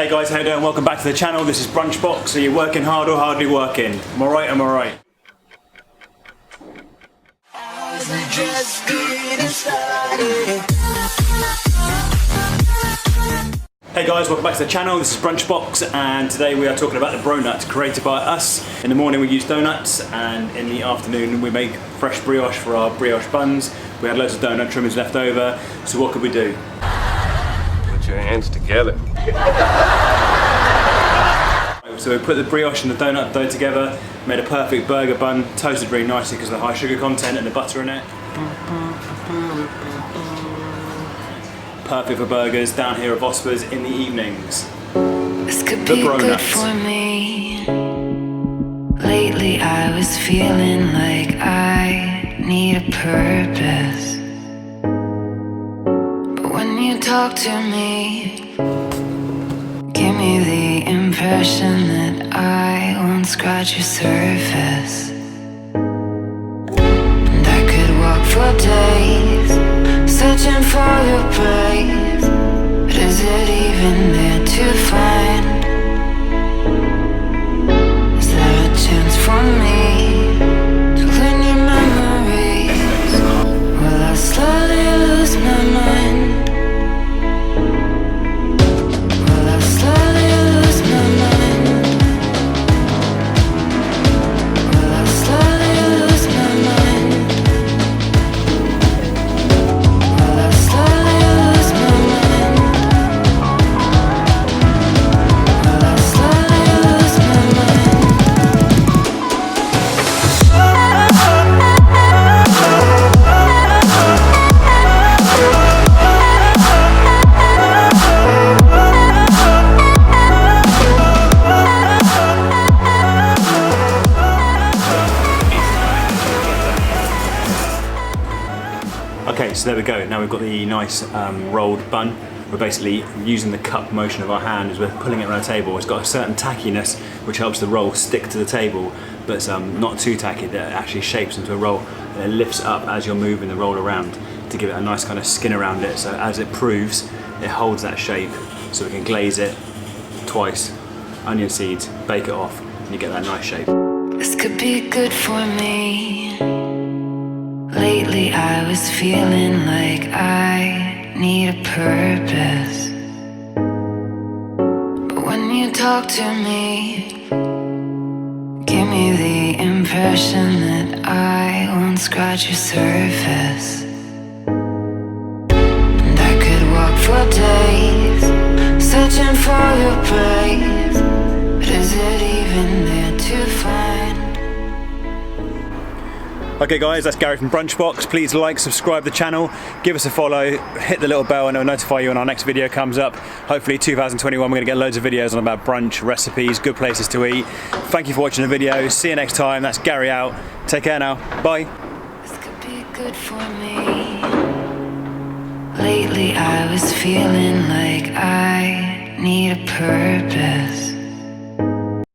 Hey guys, how you doing? Welcome back to the channel. This is Brunchbox. Are you working hard or hardly working? Am I right? Am I right? Hey guys, welcome back to the channel. This is Brunchbox, and today we are talking about the bronut created by us. In the morning we use doughnuts, and in the afternoon we make fresh brioche for our brioche buns. We had loads of doughnut trimmings left over, so what could we do? Put your hands together. So we put the brioche and the doughnut dough together, made a perfect burger bun, toasted really nicely because of the high sugar content and the butter in it. Perfect for burgers down here at Vosper's in the evenings. This could be good for me. Lately I was feeling like I need a purpose. But when you talk to me, give me the impression that I won't scratch your surface. And I could walk for days, searching for your praise. But is it even there to find? Is there a chance for me to clean your memories? Will I slowly lose my mind? Okay, so there we go. Now we've got the nice rolled bun. We're basically using the cup motion of our hand as we're pulling it around the table. It's got a certain tackiness which helps the roll stick to the table, but it's not too tacky, that it actually shapes into a roll and it lifts up as you're moving the roll around to give it a nice kind of skin around it. So as it proves, it holds that shape, so we can glaze it twice, onion seeds, bake it off, and you get that nice shape. This could be good for me. Lately I was feeling like I need a purpose. But when you talk to me, give me the impression that I won't scratch your surface. And I could walk for days, searching for your praise. But is it even there to find? Okay guys, that's Gary from Brunchbox. Please like, subscribe to the channel, give us a follow, hit the little bell and it'll notify you when our next video comes up. Hopefully 2021 we're going to get loads of videos on about brunch, recipes, good places to eat. Thank you for watching the video. See you next time. That's Gary out. Take care now. Bye. This could be good for me. Lately I was feeling like I need a purpose.